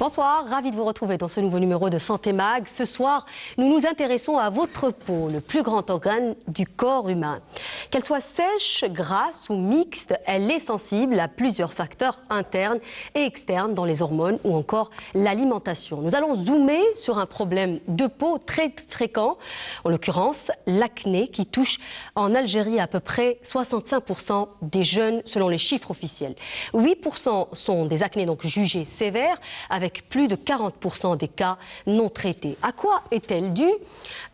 Bonsoir, ravi de vous retrouver dans ce nouveau numéro de Santé Mag. Ce soir, nous nous intéressons à votre peau, le plus grand organe du corps humain. Qu'elle soit sèche, grasse ou mixte, elle est sensible à plusieurs facteurs internes et externes dans les hormones ou encore l'alimentation. Nous allons zoomer sur un problème de peau très fréquent, en l'occurrence l'acné qui touche en Algérie à peu près 65% des jeunes selon les chiffres officiels. 8% sont des acnés donc jugés sévères, avec plus de 40% des cas non traités. À quoi est-elle due?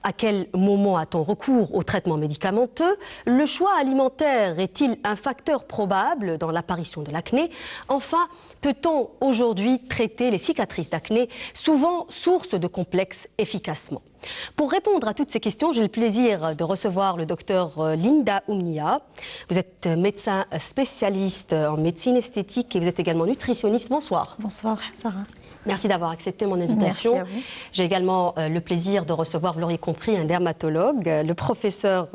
À quel moment a-t-on recours au traitement médicamenteux? Le choix alimentaire est-il un facteur probable dans l'apparition de l'acné? Enfin, peut-on aujourd'hui traiter les cicatrices d'acné, souvent source de complexes, efficacement? Pour répondre à toutes ces questions, j'ai le plaisir de recevoir le docteur Linda Oumnia. Vous êtes médecin spécialiste en médecine esthétique et vous êtes également nutritionniste. Bonsoir. Bonsoir, Sarah. Merci d'avoir accepté mon invitation. Merci à vous. J'ai également le plaisir de recevoir, vous l'auriez compris, un dermatologue, le professeur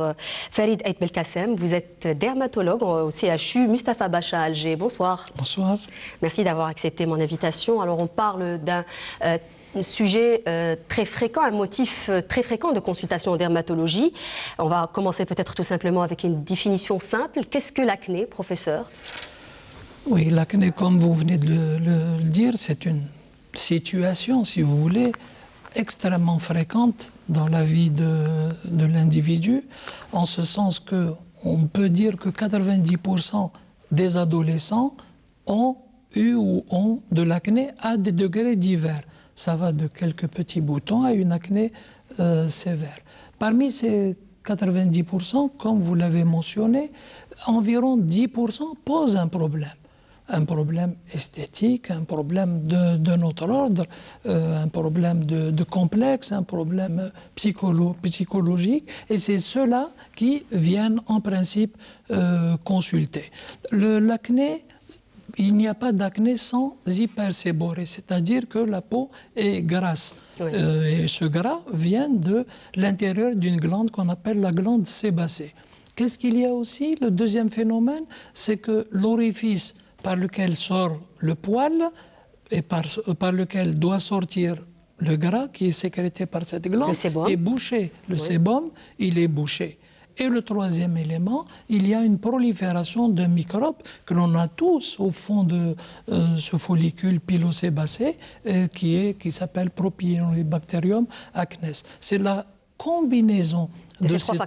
Farid Ait Belkacem. Vous êtes dermatologue au CHU Mustapha Bacha à Alger. Bonsoir. Bonsoir. Merci d'avoir accepté mon invitation. Alors on parle d'un sujet très fréquent, un motif très fréquent de consultation en dermatologie. On va commencer peut-être tout simplement avec une définition simple. Qu'est-ce que l'acné, professeur? Oui, l'acné, comme vous venez de le dire, c'est une situation, si vous voulez, extrêmement fréquente dans la vie de l'individu, en ce sens qu'on peut dire que 90% des adolescents ont eu ou ont de l'acné à des degrés divers. Ça va de quelques petits boutons à une acné sévère. Parmi ces 90%, comme vous l'avez mentionné, environ 10% posent un problème. Un problème esthétique, un problème de notre ordre, un problème de complexe, un problème psychologique. Et c'est ceux-là qui viennent en principe consulter. L'acné, il n'y a pas d'acné sans hyperséborrhée, c'est-à-dire que la peau est grasse. Oui. Et ce gras vient de l'intérieur d'une glande qu'on appelle la glande sébacée. Qu'est-ce qu'il y a aussi? Le deuxième phénomène, c'est que l'orifice par lequel sort le poil et par lequel doit sortir le gras qui est sécrété par cette glande est bouché. Le sébum, il est bouché. Et le troisième élément, il y a une prolifération de microbes que l'on a tous au fond de ce follicule pilosébacé qui s'appelle Propionibacterium acnes. C'est la combinaison de ces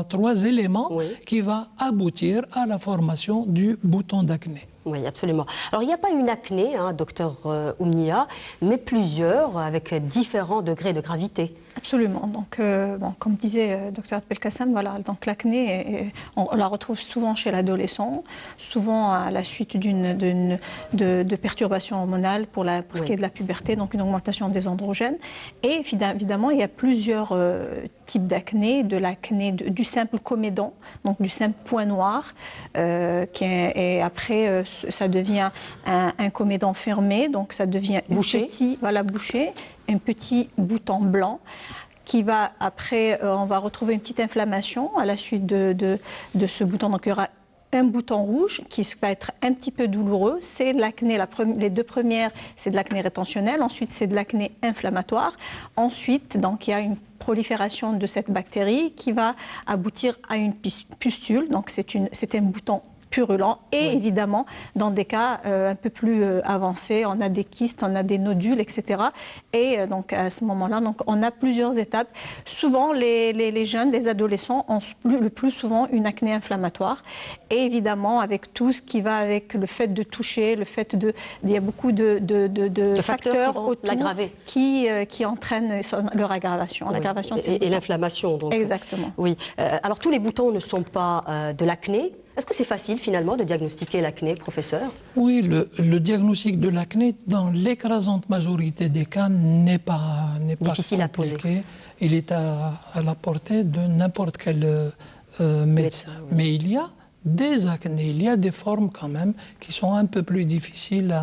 trois éléments qui va aboutir à la formation du bouton d'acné. Oui, absolument. Alors, il n'y a pas une acné, hein, docteur Oumnia, mais plusieurs avec différents degrés de gravité. Absolument. Donc, comme disait Dr Belkacem, voilà, donc l'acné, on la retrouve souvent chez l'adolescent, souvent à la suite de perturbations hormonales pour ce qui est de la puberté, donc une augmentation des androgènes. Et évidemment, il y a plusieurs types d'acné, du simple comédon, donc du simple point noir, et après ça devient un comédon fermé, donc ça devient bouché, bouché, un petit bouton blanc qui va après, on va retrouver une petite inflammation à la suite de ce bouton. Donc il y aura un bouton rouge qui va être un petit peu douloureux. C'est l'acné, les deux premières, c'est de l'acné rétentionnel. Ensuite, c'est de l'acné inflammatoire. Ensuite, donc, il y a une prolifération de cette bactérie qui va aboutir à une pustule. Donc, c'est un bouton purulent et évidemment dans des cas un peu plus avancés, on a des kystes, on a des nodules, etc. Et donc à ce moment-là, on a plusieurs étapes. Souvent les jeunes, les adolescents ont le plus souvent une acné inflammatoire et évidemment avec tout ce qui va avec le fait de toucher, il y a beaucoup de facteurs autour qui entraînent leur aggravation, l'aggravation de et l'inflammation. Exactement. Oui. Alors tous les boutons ne sont pas de l'acné. Est-ce que c'est facile finalement de diagnostiquer l'acné, professeur? Oui, le diagnostic de l'acné, dans l'écrasante majorité des cas, n'est pas difficile à poser. Il est à la portée de n'importe quel médecin. Mais il y a des acnés, il y a des formes quand même qui sont un peu plus difficiles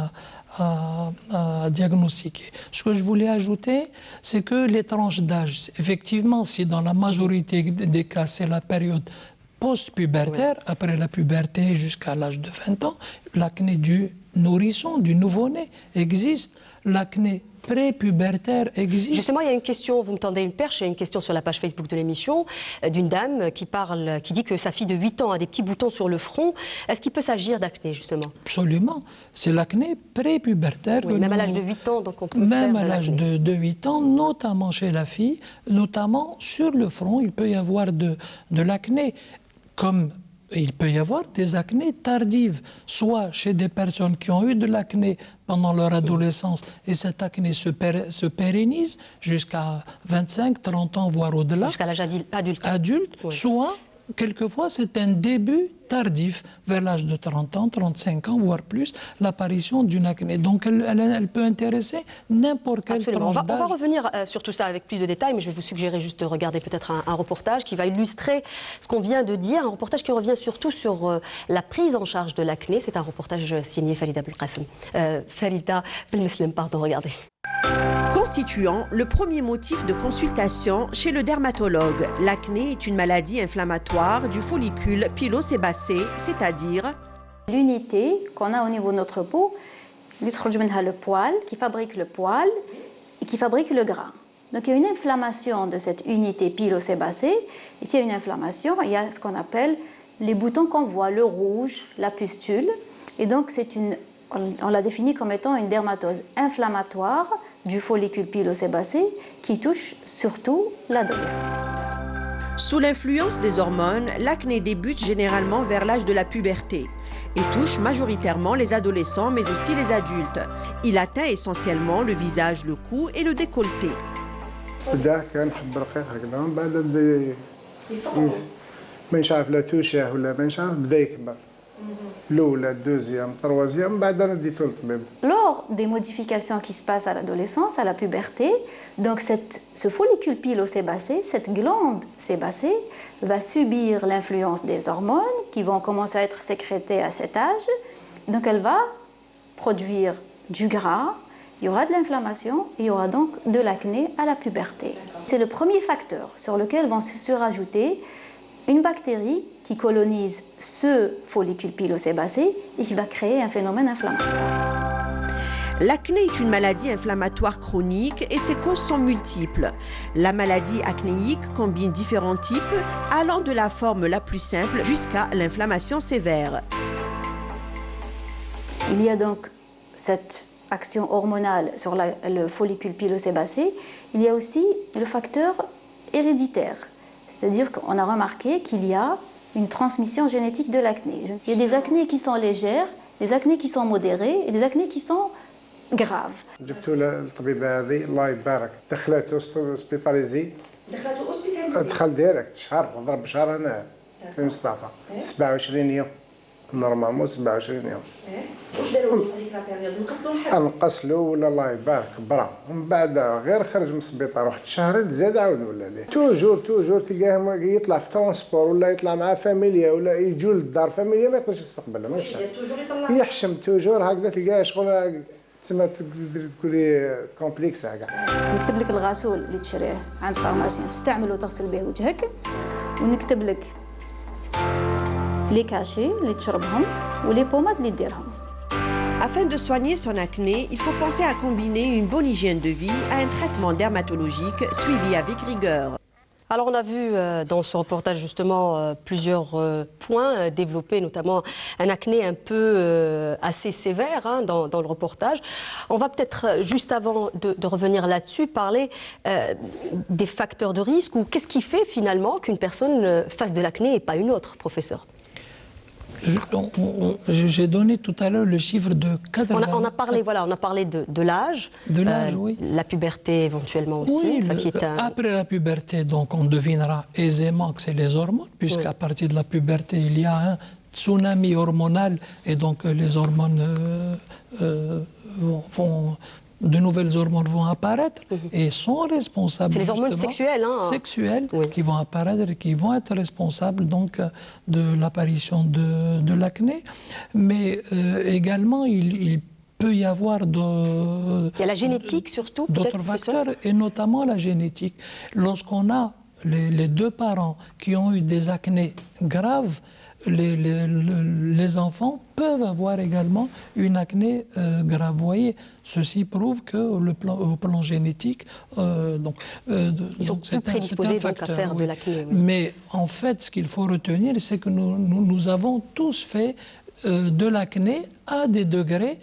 à diagnostiquer. Ce que je voulais ajouter, c'est que les tranches d'âge, effectivement, si dans la majorité des cas, c'est la période post-pubertaire, après la puberté jusqu'à l'âge de 20 ans, l'acné dure nourrisson, du nouveau-né existe. L'acné prépubertaire existe. Justement, il y a une question, vous me tendez une perche, il y a une question sur la page Facebook de l'émission d'une dame qui dit que sa fille de 8 ans a des petits boutons sur le front. Est-ce qu'il peut s'agir d'acné, justement? Absolument. C'est l'acné prépubertaire. Oui, même à l'âge de 8 ans, donc on peut même faire à l'âge de 8 ans, notamment chez la fille, notamment sur le front, il peut y avoir de l'acné. Comme il peut y avoir des acnés tardives, soit chez des personnes qui ont eu de l'acné pendant leur adolescence et cet acné se pérennise jusqu'à 25, 30 ans, voire au-delà. Jusqu'à l'âge adulte. Oui. Soit, quelquefois, c'est un début tardif, vers l'âge de 30 ans, 35 ans, voire plus, l'apparition d'une acné. Donc, elle peut intéresser n'importe quelle tranche d'âge. On va revenir sur tout ça avec plus de détails, mais je vais vous suggérer juste de regarder peut-être un reportage qui va illustrer ce qu'on vient de dire, un reportage qui revient surtout sur la prise en charge de l'acné. C'est un reportage signé Farida Belkacem. Farida Belmeslem, pardon, regardez. Constituant le premier motif de consultation chez le dermatologue, l'acné est une maladie inflammatoire du follicule pilosébacé, c'est-à-dire l'unité qu'on a au niveau de notre peau, le poil, qui fabrique le poil et qui fabrique le gras. Donc il y a une inflammation de cette unité pilosébacée. Et s'il y a une inflammation, il y a ce qu'on appelle les boutons qu'on voit, le rouge, la pustule. Et donc on l'a défini comme étant une dermatose inflammatoire du follicule pilosébacé qui touche surtout l'adolescent. Sous l'influence des hormones, l'acné débute généralement vers l'âge de la puberté et touche majoritairement les adolescents mais aussi les adultes. Il atteint essentiellement le visage, le cou et le décolleté. Lors des modifications qui se passent à l'adolescence, à la puberté, donc ce follicule pilosébacé, cette glande sébacée, va subir l'influence des hormones qui vont commencer à être sécrétées à cet âge. Donc elle va produire du gras, il y aura de l'inflammation, il y aura donc de l'acné à la puberté. C'est le premier facteur sur lequel vont se rajouter une bactérie qui colonise ce follicule pilosébacé et qui va créer un phénomène inflammatoire. L'acné est une maladie inflammatoire chronique et ses causes sont multiples. La maladie acnéique combine différents types, allant de la forme la plus simple jusqu'à l'inflammation sévère. Il y a donc cette action hormonale sur le follicule pilosébacé. Il y a aussi le facteur héréditaire. C'est-à-dire qu'on a remarqué qu'il y a une transmission génétique de l'acné. Il y a des acnés qui sont légères, des acnés qui sont modérés et des acnés qui sont graves. نورمالمون 27 يوم. واش داروا في هذيك لابيريود نقصلوا الحال؟ نقصلوا ولا الله يبارك برا ومن بعد غير خرج من السبيطار واحد الشهر زاد عاود ولا ليه توجور تلقاه يطلع في ترونسبور ولا يطلع مع فاميليا ولا يجوا للدار فاميليا ما يقدرش يستقبلها ما يحشم توجور هكذا تلقاه شغل تسمى تقولي كومبليكس كاع. نكتب لك الغسول اللي تشريه عند فارماسيان تستعمله تغسل به وجهك ونكتب لك les cachets, les tchourbham ou les pommades les dirham. Afin de soigner son acné, il faut penser à combiner une bonne hygiène de vie à un traitement dermatologique suivi avec rigueur. Alors on a vu dans ce reportage justement plusieurs points développés, notamment un acné un peu assez sévère dans le reportage. On va peut-être, juste avant de revenir là-dessus, parler des facteurs de risque ou qu'est-ce qui fait finalement qu'une personne fasse de l'acné et pas une autre, professeur? J'ai donné tout à l'heure le chiffre de 80. On a parlé de l'âge, oui. La puberté éventuellement aussi. Oui, après la puberté, donc on devinera aisément que c'est les hormones, puisqu'à partir de la puberté, il y a un tsunami hormonal et donc les hormones de nouvelles hormones vont apparaître et sont responsables. C'est les hormones sexuelles, sexuelles qui vont apparaître et qui vont être responsables donc de l'apparition de l'acné. Mais également, il peut y avoir il y a la génétique surtout, d'autres facteurs et notamment la génétique. Lorsqu'on a les deux parents qui ont eu des acnés graves, les enfants peuvent avoir également une acné grave. Vous voyez, ceci prouve qu'au plan génétique, ils sont plus prédisposés donc à faire de l'acné. Oui. Mais en fait, ce qu'il faut retenir, c'est que nous avons tous fait de l'acné à des degrés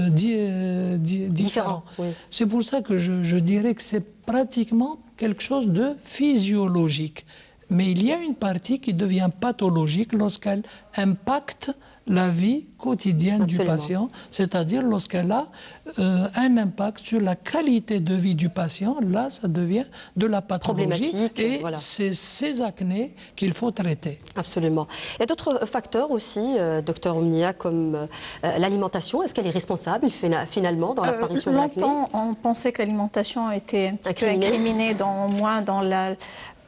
différents. Oui. C'est pour ça que je dirais que c'est pratiquement quelque chose de physiologique. Mais il y a une partie qui devient pathologique lorsqu'elle impacte la vie quotidienne du patient, c'est-à-dire lorsqu'elle a un impact sur la qualité de vie du patient. Là, ça devient de la pathologie et c'est ces acnés qu'il faut traiter. Absolument. Il y a d'autres facteurs aussi, docteur Oumnia, comme l'alimentation. Est-ce qu'elle est responsable finalement dans l'apparition de l'acné? Longtemps, on pensait que l'alimentation était un petit peu incriminée, moins dans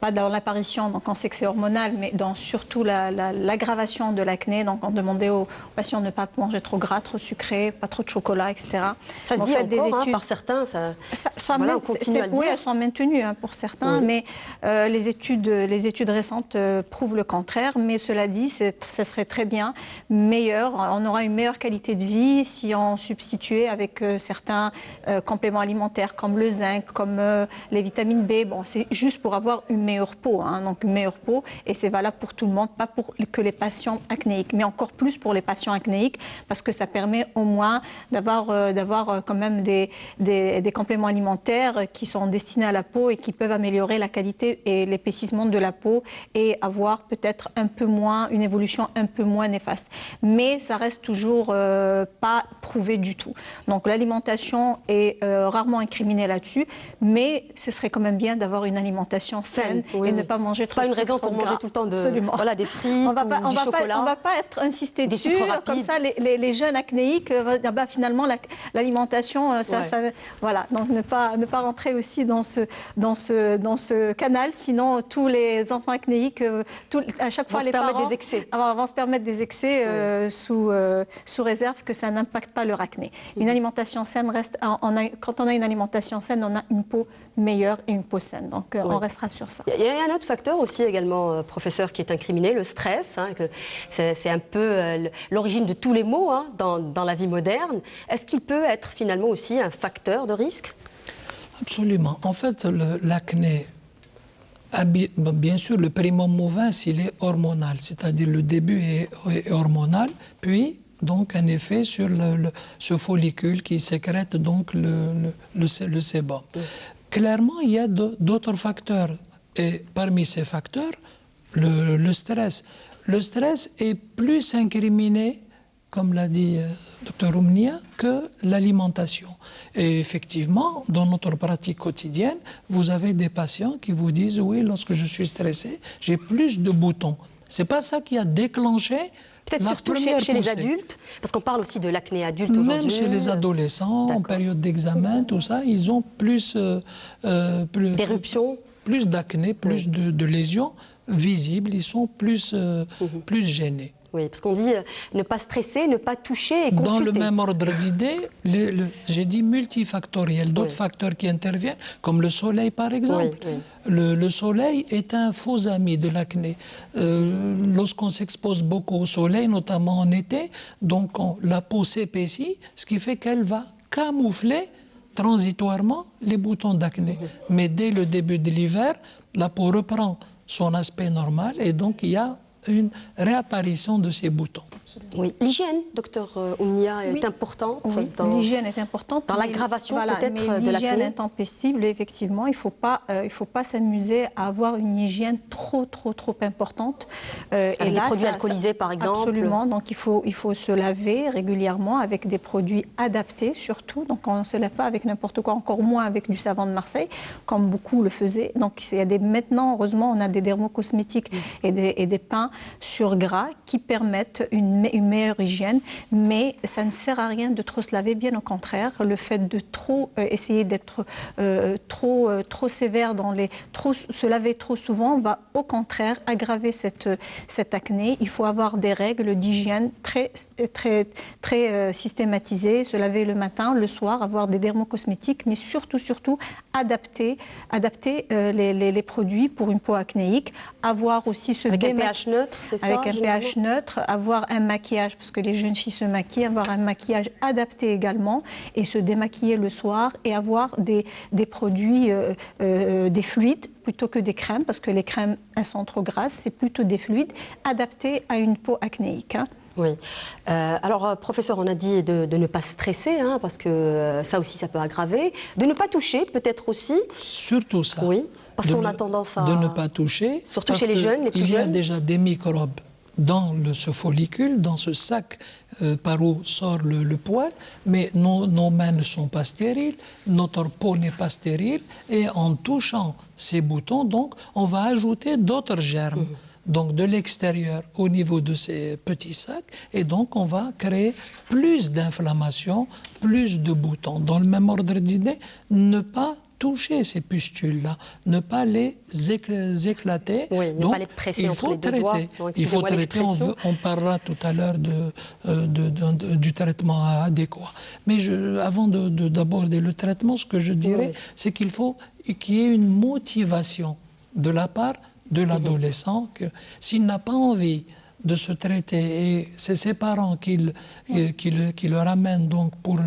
pas dans l'apparition, donc on sait que c'est hormonal, mais dans surtout l'aggravation de l'acné. Donc on demandait aux patients de ne pas manger trop gras, trop sucré, pas trop de chocolat, etc. Ça se dit encore, des études, par certains, on continue à le dire. Oui, elles sont maintenues pour certains, mais les études récentes prouvent le contraire. Mais cela dit, ça serait très bien, meilleur, on aura une meilleure qualité de vie si on substituait avec certains compléments alimentaires comme le zinc, comme les vitamines B. Bon, c'est juste pour avoir une meilleure peau, donc une meilleure peau, et c'est valable pour tout le monde, pas pour que les patients acnéiques, mais encore plus pour les patients acnéiques, parce que ça permet au moins d'avoir quand même des compléments alimentaires qui sont destinés à la peau et qui peuvent améliorer la qualité et l'épaississement de la peau et avoir peut-être un peu moins, une évolution un peu moins néfaste. Mais ça reste toujours pas prouvé du tout. Donc l'alimentation est rarement incriminée là-dessus, mais ce serait quand même bien d'avoir une alimentation saine. Et ne pas manger trop de sucre. C'est pas une raison pour manger tout le temps des frites ou du chocolat. On ne va pas être insisté dessus. Comme ça, les jeunes acnéiques, finalement, l'alimentation, voilà. Donc ne pas rentrer aussi dans ce canal. Sinon, tous les enfants acnéiques, à chaque fois, les parents vont se permettre des excès sous réserve que ça n'impacte pas leur acné. Une alimentation saine reste. Quand on a une alimentation saine, on a une peau meilleure et une peau saine. Donc on restera sur ça. Il y a un autre facteur aussi également, professeur, qui est incriminé, le stress. C'est un peu l'origine de tous les maux dans la vie moderne. Est-ce qu'il peut être finalement aussi un facteur de risque? Absolument. En fait, l'acné, bien sûr, le primum movens, il est hormonal, c'est-à-dire le début est hormonal, puis donc un effet sur ce follicule qui sécrète donc le sébum. Clairement, il y a d'autres facteurs. Et parmi ces facteurs, le stress. Le stress est plus incriminé, comme l'a dit Dr Oumnia, que l'alimentation. Et effectivement, dans notre pratique quotidienne, vous avez des patients qui vous disent « Oui, lorsque je suis stressé, j'ai plus de boutons ». Ce n'est pas ça qui a déclenché peut-être surtout chez les adultes, parce qu'on parle aussi de l'acné adulte aujourd'hui. Même chez les adolescents, en période d'examen, tout ça, ils ont plus d'éruptions, plus d'acné, plus de lésions visibles, ils sont plus gênés. Oui, parce qu'on dit ne pas stresser, ne pas toucher et consulter. Dans le même ordre d'idée, j'ai dit multifactoriel, d'autres facteurs qui interviennent, comme le soleil par exemple. Le soleil est un faux ami de l'acné. Lorsqu'on s'expose beaucoup au soleil, notamment en été, donc la peau s'épaissit, ce qui fait qu'elle va camoufler transitoirement les boutons d'acné. Mais dès le début de l'hiver, la peau reprend son aspect normal et donc il y a une réapparition de ces boutons. Oui. L'hygiène, docteur Oumnia, est importante. Oui, l'hygiène est importante. Dans l'aggravation peut-être de l'acné. L'hygiène intempestive, effectivement, il ne faut pas s'amuser à avoir une hygiène trop importante. Avec des produits alcoolisés, par exemple. Absolument. Donc il faut se laver régulièrement avec des produits adaptés, surtout. Donc on ne se lave pas avec n'importe quoi, encore moins avec du savon de Marseille, comme beaucoup le faisaient. Donc maintenant, heureusement, on a des dermocosmétiques et des pains sur gras qui permettent une une meilleure hygiène, mais ça ne sert à rien de trop se laver, bien au contraire. Le fait de trop essayer d'être trop sévère trop se laver trop souvent va au contraire aggraver cette acné. Il faut avoir des règles d'hygiène très systématisées, se laver le matin, le soir, avoir des dermocosmétiques, mais surtout adapter les produits pour une peau acnéique, avoir aussi avec un pH neutre, c'est ça? Avec un pH neutre, avoir un maquillage, parce que les jeunes filles se maquillent, avoir un maquillage adapté également et se démaquiller le soir et avoir des produits, des fluides plutôt que des crèmes, parce que les crèmes, elles sont trop grasses, c'est plutôt des fluides adaptés à une peau acnéique. Oui. Alors, professeur, on a dit de ne pas stresser, parce que ça aussi, ça peut aggraver. De ne pas toucher, peut-être aussi. Surtout ça. Oui, parce qu'on a tendance à... De ne pas toucher. Surtout chez les jeunes, les plus jeunes. Il y a déjà des microbes dans ce follicule, dans ce sac par où sort le poil, mais nos mains ne sont pas stériles, notre peau n'est pas stérile, et en touchant ces boutons, donc, on va ajouter d'autres germes. Donc de l'extérieur au niveau de ces petits sacs, et donc on va créer plus d'inflammation, plus de boutons. Dans le même ordre d'idée, ne pas toucher ces pustules-là, ne pas les éclater. Oui, ne pas les presser entre les deux doigts. Il faut traiter, on parlera tout à l'heure du traitement adéquat. Mais avant d'aborder le traitement, ce que je dirais, c'est qu'il faut qu'il y ait une motivation de la part de l'adolescent, que s'il n'a pas envie de se traiter, et c'est ses parents qui le ramènent donc pour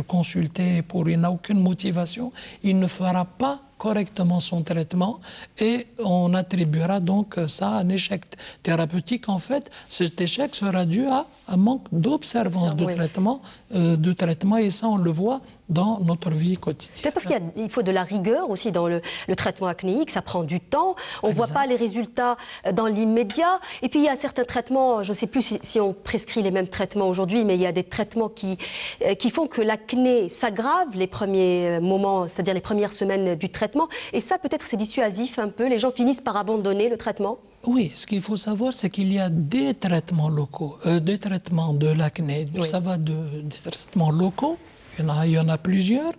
consulter, il n'a aucune motivation, il ne fera pas correctement son traitement et on attribuera donc ça à un échec thérapeutique. En fait, cet échec sera dû à un manque d'observance de traitement, et ça on le voit dans notre vie quotidienne. Peut-être parce qu'il faut de la rigueur aussi dans le traitement acnéique, ça prend du temps, on ne voit pas les résultats dans l'immédiat, et puis il y a certains traitements, je ne sais plus si on prescrit les mêmes traitements aujourd'hui, mais il y a des traitements qui font que l'acné s'aggrave les premiers moments, c'est-à-dire les premières semaines du traitement, et ça peut-être c'est dissuasif un peu, les gens finissent par abandonner le traitement. Oui, ce qu'il faut savoir, c'est qu'il y a des traitements locaux, des traitements de l'acné, ça va des traitements locaux, il y en a plusieurs,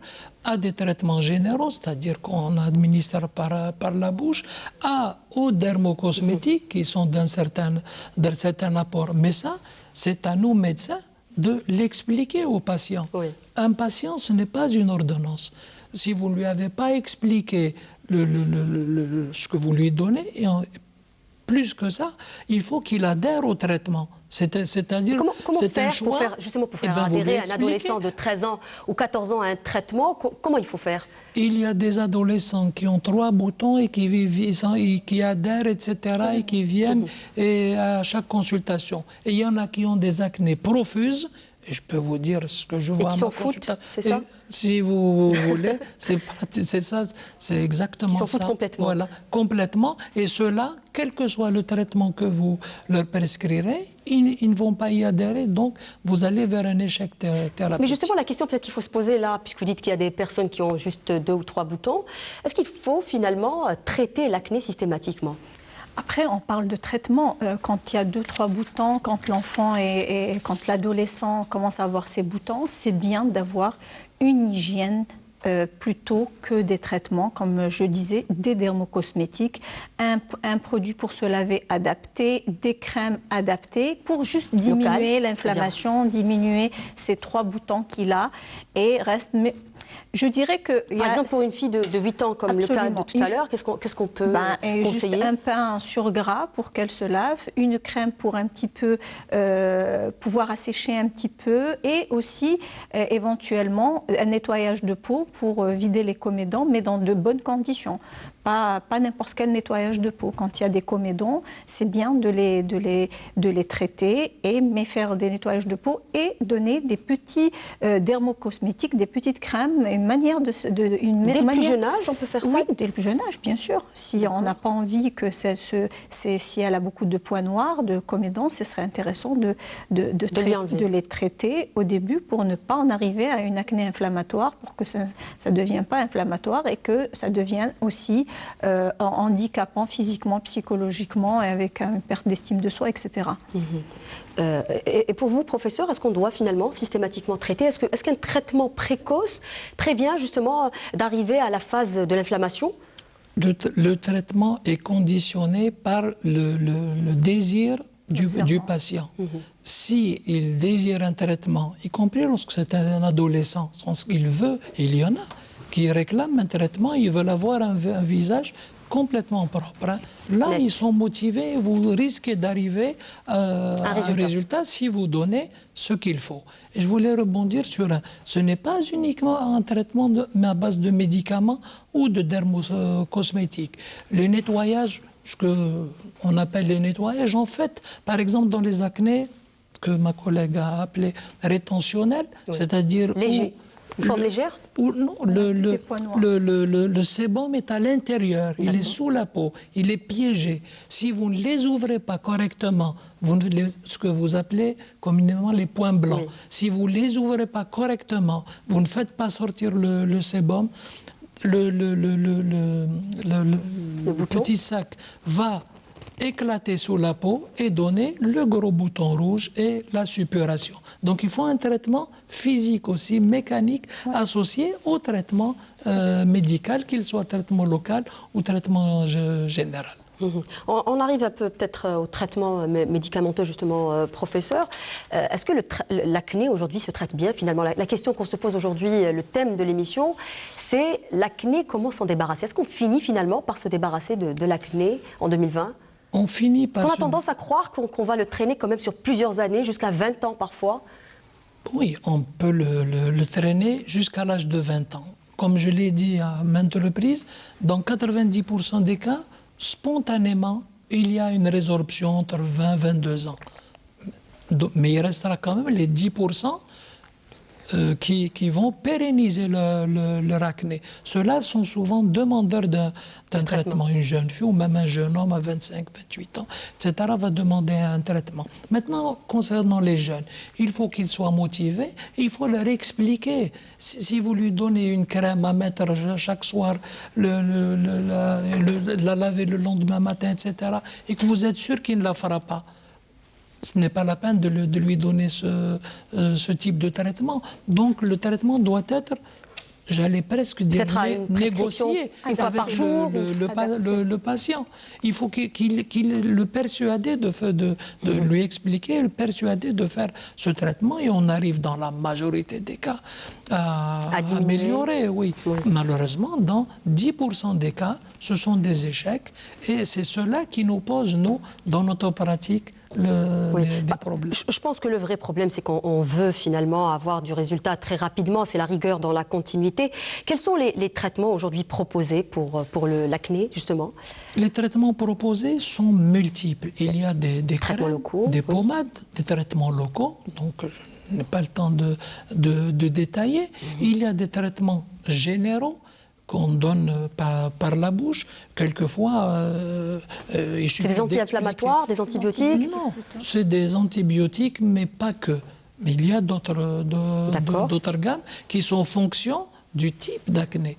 à des traitements généraux, c'est-à-dire qu'on administre par la bouche, aux dermocosmétiques qui sont d'un certain apport. Mais ça, c'est à nous, médecins, de l'expliquer aux patients. Oui. Un patient, ce n'est pas une ordonnance. Si vous ne lui avez pas expliqué ce que vous lui donnez, et plus que ça, il faut qu'il adhère au traitement. C'est-à-dire, c'est un choix. Pour faire adhérer un adolescent de 13 ans ou 14 ans à un traitement, comment il faut faire? Il y a des adolescents qui ont 3 boutons et qui adhèrent, etc., et qui viennent à chaque consultation. Et il y en a qui ont des acnés profuses. Et je peux vous dire ce que je vois. Et qui s'en foutent, c'est ça? Si vous voulez, c'est ça, c'est exactement ça. Ils s'en foutent complètement. Voilà, complètement. Et ceux-là, quel que soit le traitement que vous leur prescrirez, ils ne vont pas y adhérer, donc vous allez vers un échec thérapeutique. Mais justement, la question peut-être qu'il faut se poser là, puisque vous dites qu'il y a des personnes qui ont juste 2 ou 3 boutons, est-ce qu'il faut finalement traiter l'acné systématiquement? Après, on parle de traitement. Quand il y a 2-3 boutons, quand l'enfant quand l'adolescent commence à avoir ses boutons, c'est bien d'avoir une hygiène plutôt que des traitements, comme je disais, des dermocosmétiques, un produit pour se laver adapté, des crèmes adaptées pour juste diminuer l'inflammation, diminuer ces 3 boutons qu'il a et reste... Je dirais que... Par exemple, pour une fille de 8 ans, comme le cas de tout à l'heure, qu'est-ce qu'on peut conseiller? Juste un pain sur gras pour qu'elle se lave, une crème pour un petit peu pouvoir assécher un petit peu, et aussi éventuellement un nettoyage de peau pour vider les comédons, mais dans de bonnes conditions. Pas n'importe quel nettoyage de peau. Quand il y a des comédons, c'est bien de les traiter, mais faire des nettoyages de peau et donner des petits dermocosmétiques, des petites crèmes, une manière de... Dès le plus jeune âge, on peut faire ça? Oui, dès le plus jeune âge, bien sûr. Si on n'a pas envie que si elle a beaucoup de points noirs, de comédons, ce serait intéressant de les traiter au début pour ne pas en arriver à une acné inflammatoire, pour que ça ne devienne pas inflammatoire et que ça devienne aussi handicapant physiquement, psychologiquement, et avec une perte d'estime de soi, etc. Et pour vous, professeur, est-ce qu'on doit finalement systématiquement traiter? Est-ce qu'un traitement précoce prévient justement d'arriver à la phase de l'inflammation? Le traitement est conditionné par le désir du patient. S'il désire un traitement, y compris lorsque c'est un adolescent, il veut, il y en a qui réclament un traitement, ils veulent avoir un visage complètement propre. Hein. Là, ils sont motivés, vous risquez d'arriver à un résultat si vous donnez ce qu'il faut. Et je voulais rebondir sur ce n'est pas uniquement un traitement à base de médicaments ou de dermocosmétiques. Le nettoyage, ce qu'on appelle le nettoyage, en fait, par exemple dans les acnés, que ma collègue a appelé rétentionnels, c'est-à-dire... Léger. Une forme légère? Non, le sébum est à l'intérieur, il est sous la peau, il est piégé. Si vous ne les ouvrez pas correctement, ce que vous appelez communément les points blancs, si vous ne les ouvrez pas correctement, vous ne faites pas sortir le sébum, le petit sac va éclater sous la peau et donner le gros bouton rouge et la suppuration. Donc il faut un traitement physique aussi, mécanique, associé au traitement médical, qu'il soit traitement local ou traitement général. On arrive un peu peut-être au traitement médicamenteux justement, professeur. Est-ce que l'acné aujourd'hui se traite bien finalement? La question qu'on se pose aujourd'hui, le thème de l'émission, c'est l'acné, comment s'en débarrasser? Est-ce qu'on finit finalement par se débarrasser de l'acné en 2020? On finit par... On a tendance à croire qu'on va le traîner quand même sur plusieurs années, jusqu'à 20 ans parfois. Oui, on peut le traîner jusqu'à l'âge de 20 ans. Comme je l'ai dit à maintes reprises, dans 90% des cas, spontanément, il y a une résorption entre 20 et 22 ans. Mais il restera quand même les 10% qui vont pérenniser leur acné. Ceux-là sont souvent demandeurs d'un traitement. Une jeune fille ou même un jeune homme à 25, 28 ans, etc. va demander un traitement. Maintenant, concernant les jeunes, il faut qu'ils soient motivés et il faut leur expliquer. Si vous lui donnez une crème à mettre chaque soir, la laver le lendemain matin, etc., et que vous êtes sûr qu'il ne la fera pas, ce n'est pas la peine de lui donner ce type de traitement. Donc le traitement doit être, j'allais presque dire, négocié une fois par jour, le patient. Il faut qu'il le persuade de lui expliquer, le persuader de faire ce traitement et on arrive dans la majorité des cas à améliorer. Oui. Malheureusement, dans 10% des cas, ce sont des échecs et c'est cela qui nous pose, nous, dans notre pratique, des problèmes. Je pense que le vrai problème, c'est qu'on veut finalement avoir du résultat très rapidement. C'est la rigueur dans la continuité. Quels sont les traitements aujourd'hui proposés pour l'acné, justement? Les traitements proposés sont multiples. Il y a des crèmes, locaux, des pommades, des traitements locaux. Donc, je n'ai pas le temps de détailler. Il y a des traitements généraux qu'on donne par la bouche. Quelquefois, il suffit c'est des anti-inflammatoires, des antibiotiques? Non, c'est des antibiotiques, mais pas que. Mais il y a d'autres gammes qui sont en fonction du type d'acné.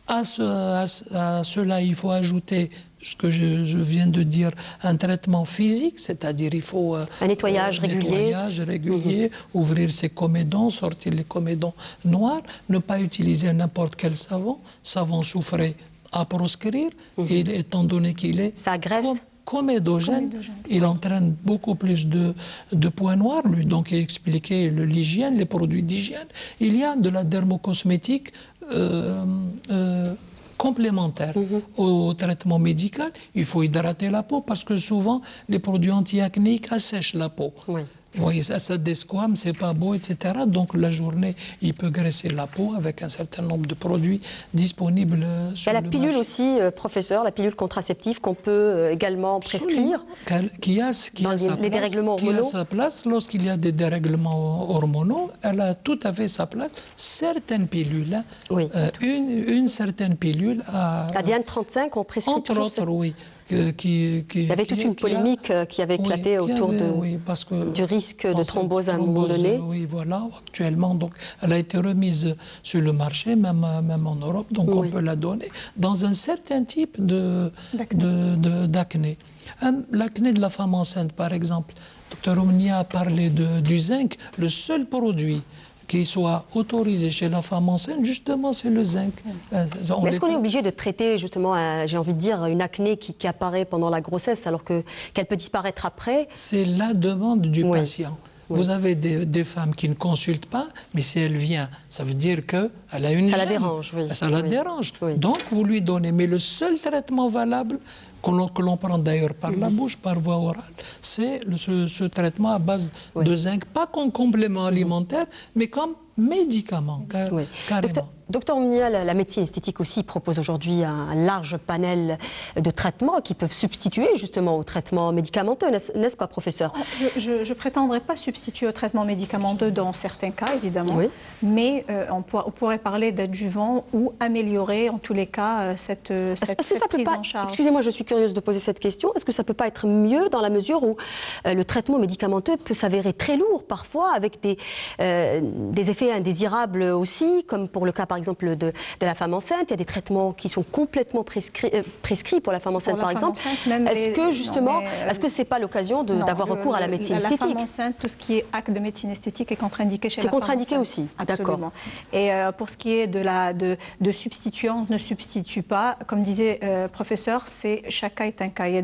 À cela, il faut ajouter ce que je viens de dire, un traitement physique, c'est-à-dire il faut un nettoyage régulier, ouvrir ses comédons, sortir les comédons noirs, ne pas utiliser n'importe quel savon soufré à proscrire, et étant donné qu'il est comédogène, il entraîne beaucoup plus de points noirs. Lui, donc, il a expliqué l'hygiène, les produits d'hygiène. Il y a de la dermocosmétique complémentaire au traitement médical. Il faut hydrater la peau parce que souvent, les produits anti-acnéiques assèchent la peau. Oui, ça desquame, c'est pas beau, etc. Donc la journée, il peut graisser la peau avec un certain nombre de produits disponibles sur le marché. Il y a la pilule aussi, professeur, la pilule contraceptive qu'on peut également prescrire. Qui a les dérèglements hormonaux. Qui a sa place lorsqu'il y a des dérèglements hormonaux. Elle a tout à fait sa place. Certaines pilules, une certaine pilule la Diane 35, on prescrit entre autres, oui. Il y avait toute une polémique qui avait éclaté autour du risque risque de thrombose à un moment donné. Oui, voilà, actuellement. Donc, elle a été remise sur le marché, même en Europe, donc on peut la donner dans un certain type d'acné. L'acné de la femme enceinte, par exemple, Dr Oumnia a parlé du zinc. Le seul produit qui soit autorisé chez la femme enceinte, justement, c'est le zinc. Mais est-ce qu'on est obligé de traiter, justement, j'ai envie de dire, une acné qui apparaît pendant la grossesse, alors qu'elle peut disparaître après? C'est la demande du patient. Vous avez des femmes qui ne consultent pas, mais si elle vient, ça veut dire qu'elle a une gêne. Ça la dérange, oui. Ça la dérange. Donc, vous lui donnez. Mais le seul traitement valable, que l'on prend d'ailleurs par la bouche, par voie orale, c'est ce traitement à base de zinc, pas comme complément alimentaire, mais comme médicament, carrément. Docteur Oumnia, la médecine esthétique aussi propose aujourd'hui un large panel de traitements qui peuvent substituer justement au traitement médicamenteux, n'est-ce pas, professeur? Je ne prétendrai pas substituer au traitement médicamenteux dans certains cas, évidemment, mais on pourrait parler d'adjuvant ou améliorer, en tous les cas, cette prise en charge. Excusez-moi, je suis curieuse de poser cette question. Est-ce que ça ne peut pas être mieux dans la mesure où le traitement médicamenteux peut s'avérer très lourd parfois, avec des effets indésirables aussi, comme pour le cas par exemple de la femme enceinte? Il y a des traitements qui sont complètement prescrits pour la femme enceinte, par exemple. Est-ce que justement, est-ce que c'est pas l'occasion d'avoir recours à la médecine esthétique? La femme enceinte, tout ce qui est acte de médecine esthétique est contre-indiqué chez la femme enceinte. C'est contre-indiqué aussi, absolument. Et pour ce qui est de substituant, on ne substitue pas. Comme disait le professeur, chaque cas est un cas. Il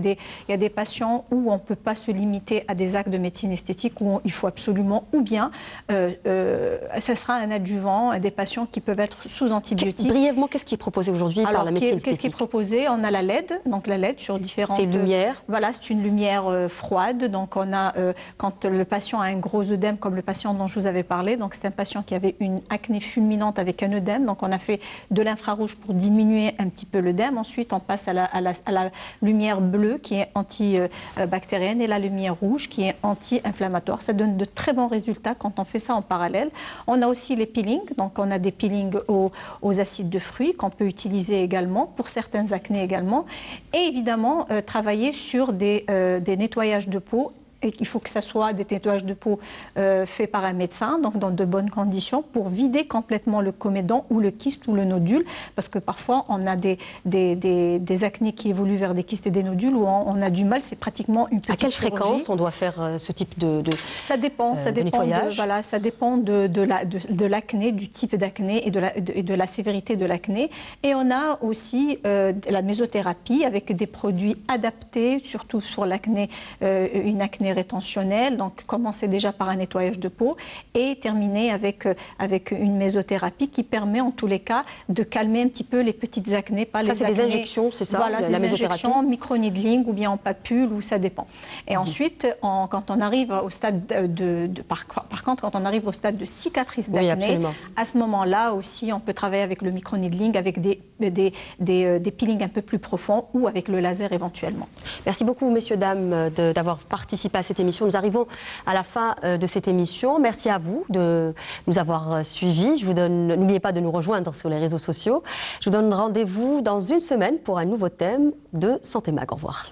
y a des patients où on ne peut pas se limiter à des actes de médecine esthétique, où il faut absolument, ou bien ce sera un adjuvant, des patients qui peuvent être sous antibiotiques. Brièvement, qu'est-ce qui est proposé aujourd'hui par la médecine esthétique? Qu'est-ce qui est proposé? On a la LED, donc la LED sur différentes... C'est une lumière. Voilà, c'est une lumière froide. Donc on a, quand le patient a un gros œdème, comme le patient dont je vous avais parlé, donc c'est un patient qui avait une acné fulminante avec un œdème, donc on a fait de l'infrarouge pour diminuer un petit peu l'œdème. Ensuite, on passe à la lumière bleue qui est antibactérienne et la lumière rouge qui est anti-inflammatoire. Ça donne de très bons résultats quand on fait ça en parallèle. On a aussi les peelings, donc on a des peelings aux acides de fruits qu'on peut utiliser également pour certaines acnés également. Et évidemment, travailler sur des nettoyages de peau. Et qu'il faut que ce soit des nettoyages de peau faits par un médecin, donc dans de bonnes conditions, pour vider complètement le comédon ou le kyste ou le nodule, parce que parfois on a des acnés qui évoluent vers des kystes et des nodules où on a du mal, c'est pratiquement une petite chirurgie. À quelle fréquence on doit faire ce type de ça dépend nettoyage? Voilà, ça dépend de l'acné, du type d'acné et de la sévérité de l'acné. Et on a aussi la mésothérapie avec des produits adaptés, surtout sur l'acné, une acné rétentionnelle, donc commencer déjà par un nettoyage de peau et terminer avec une mésothérapie qui permet en tous les cas de calmer un petit peu les petites acnés. Ça, c'est des injections, c'est ça? Voilà, des injections, micro-needling ou bien en papule, ou ça dépend. Et ensuite, quand on arrive au stade par contre, quand on arrive au stade de cicatrice d'acné, à ce moment-là aussi, on peut travailler avec le micro-needling, avec des peelings un peu plus profonds ou avec le laser éventuellement. Merci beaucoup, messieurs, dames, d'avoir participé à cette émission. Nous arrivons à la fin de cette émission. Merci à vous de nous avoir suivis. N'oubliez pas de nous rejoindre sur les réseaux sociaux. Je vous donne rendez-vous dans une semaine pour un nouveau thème de Santé Mag. Au revoir.